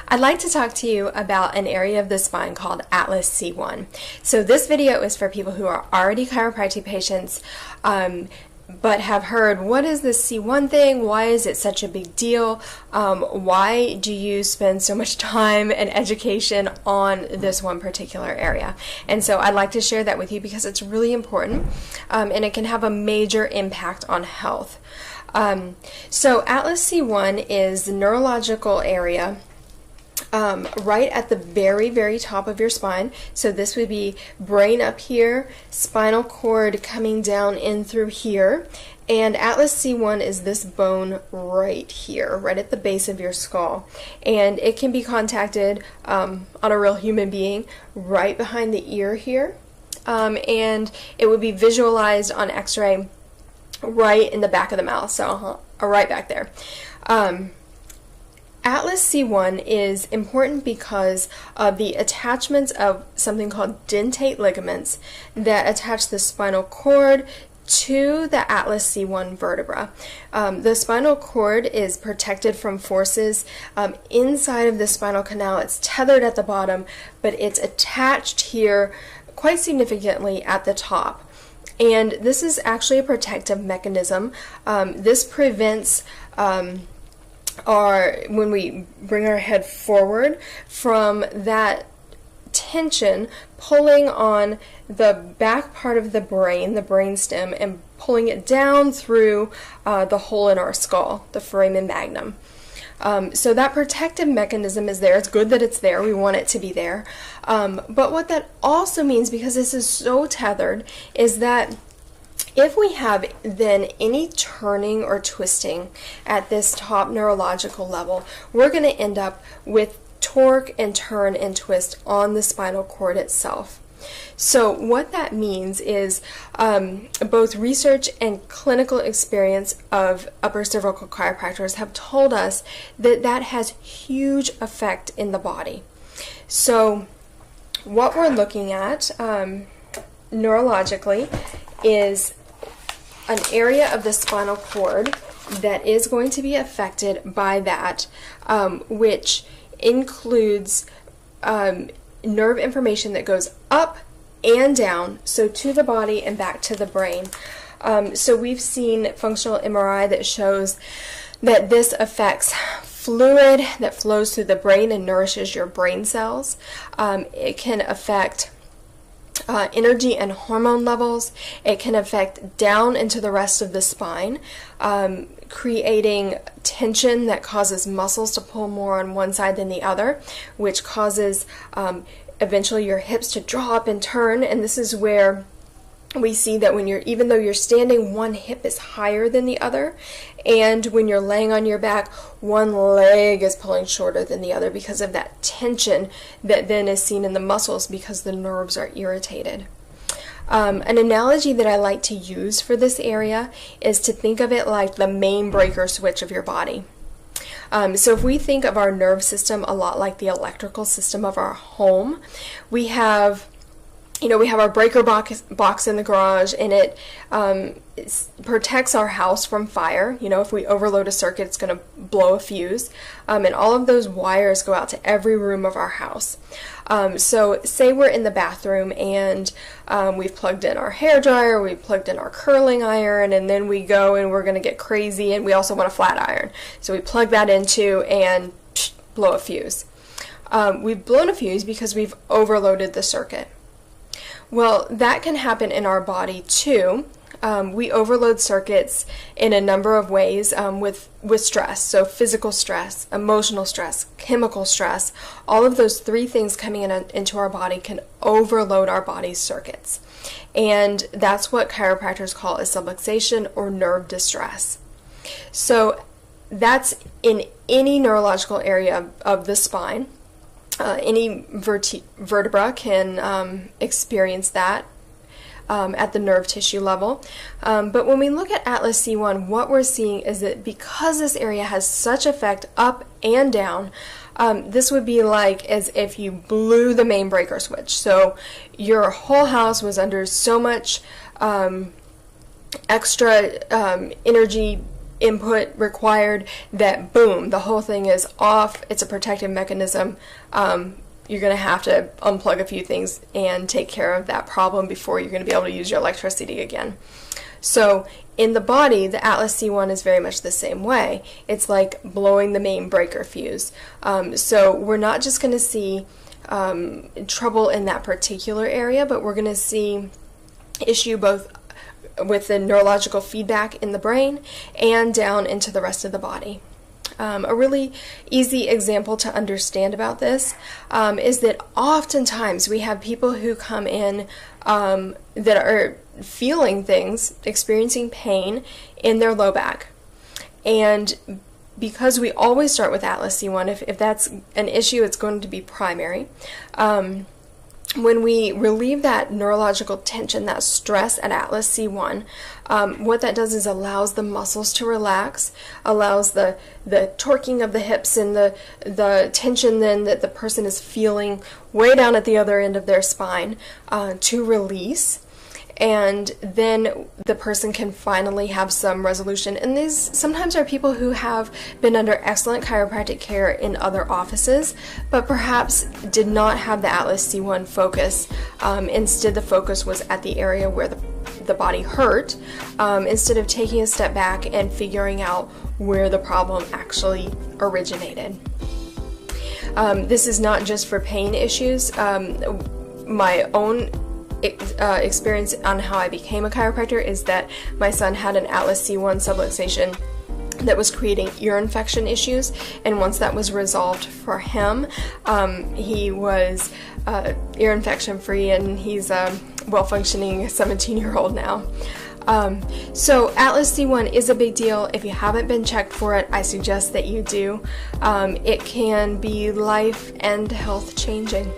I'd like to talk to you about an area of the spine called Atlas C1. So this video is for people who are already chiropractic patients, but have heard, what is this C1 thing? Why is it such a big deal? Why do you spend so much time and education on this one particular area? And so I'd like to share that with you because it's really important, and it can have a major impact on health. So Atlas C1 is the neurological area right at the very, very top of your spine. So this would be brain up here, spinal cord coming down in through here, and Atlas C1 is this bone right here, right at the base of your skull. And it can be contacted on a real human being right behind the ear here, and it would be visualized on x-ray right in the back of the mouth, so right back there. Atlas C1 is important because of the attachments of something called dentate ligaments that attach the spinal cord to the Atlas C1 vertebra. The spinal cord is protected from forces inside of the spinal canal. It's tethered at the bottom, but it's attached here quite significantly at the top. And this is actually a protective mechanism. This prevents when we bring our head forward from that tension pulling on the back part of the brain stem, and pulling it down through the hole in our skull, the foramen magnum. So that protective mechanism is there. It's good that it's there. We want it to be there. But what that also means, because this is so tethered, is that if we have then any turning or twisting at this top neurological level, we're going to end up with torque and turn and twist on the spinal cord itself. So what that means is both research and clinical experience of upper cervical chiropractors have told us that that has huge effect in the body. So what we're looking at neurologically is an area of the spinal cord that is going to be affected by that, which includes nerve information that goes up and down, so to the body and back to the brain. So we've seen functional MRI that shows that this affects fluid that flows through the brain and nourishes your brain cells. It can affect energy and hormone levels. It can affect down into the rest of the spine, creating tension that causes muscles to pull more on one side than the other, which causes eventually your hips to draw up and turn. And this is where we see that when even though you're standing, one hip is higher than the other, and when you're laying on your back, one leg is pulling shorter than the other because of that tension that then is seen in the muscles because the nerves are irritated. An analogy that I like to use for this area is to think of it like the main breaker switch of your body. So if we think of our nerve system a lot like the electrical system of our home, we have our breaker box in the garage, and it protects our house from fire. If we overload a circuit, it's going to blow a fuse. And all of those wires go out to every room of our house. So say we're in the bathroom and we've plugged in our hairdryer, we've plugged in our curling iron, and then we go and we're going to get crazy, and we also want a flat iron. So we plug that into and blow a fuse. We've blown a fuse because we've overloaded the circuit. Well, that can happen in our body too. We overload circuits in a number of ways with stress. So physical stress, emotional stress, chemical stress, all of those three things coming into our body can overload our body's circuits. And that's what chiropractors call a subluxation or nerve distress. So that's in any neurological area of the spine. Any vertebra can experience that at the nerve tissue level. But when we look at Atlas C1, what we're seeing is that because this area has such effect up and down, this would be like as if you blew the main breaker switch. So your whole house was under so much extra energy input required that boom, the whole thing is off. It's a protective mechanism. You're going to have to unplug a few things and take care of that problem before you're going to be able to use your electricity again. So in the body, the Atlas C1 is very much the same way. It's like blowing the main breaker fuse. So we're not just going to see trouble in that particular area, but we're going to see issue both with the neurological feedback in the brain and down into the rest of the body. A really easy example to understand about this is that oftentimes we have people who come in that are feeling things, experiencing pain in their low back. And because we always start with Atlas C1, if that's an issue, it's going to be primary. When we relieve that neurological tension, that stress at Atlas C1, what that does is allows the muscles to relax, allows the torquing of the hips and the tension then that the person is feeling way down at the other end of their spine to release. And then the person can finally have some resolution. And these sometimes are people who have been under excellent chiropractic care in other offices, but perhaps did not have the Atlas C1 focus. Instead, the focus was at the area where the body hurt, instead of taking a step back and figuring out where the problem actually originated. This is not just for pain issues. My own experience on how I became a chiropractor is that my son had an Atlas C1 subluxation that was creating ear infection issues, and once that was resolved for him, he was ear infection free, and he's a well-functioning 17-year-old now. So Atlas C1 is a big deal. If you haven't been checked for it, I suggest that you do. It can be life and health changing.